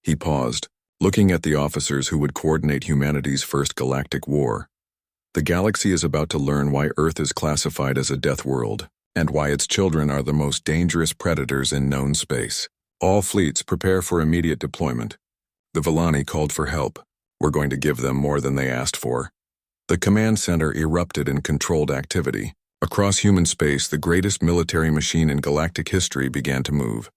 He paused, looking at the officers who would coordinate humanity's first galactic war. The galaxy is about to learn why Earth is classified as a death world, and why its children are the most dangerous predators in known space. All fleets prepare for immediate deployment. The Villani called for help. We're going to give them more than they asked for. The command center erupted in controlled activity. Across human space, the greatest military machine in galactic history began to move.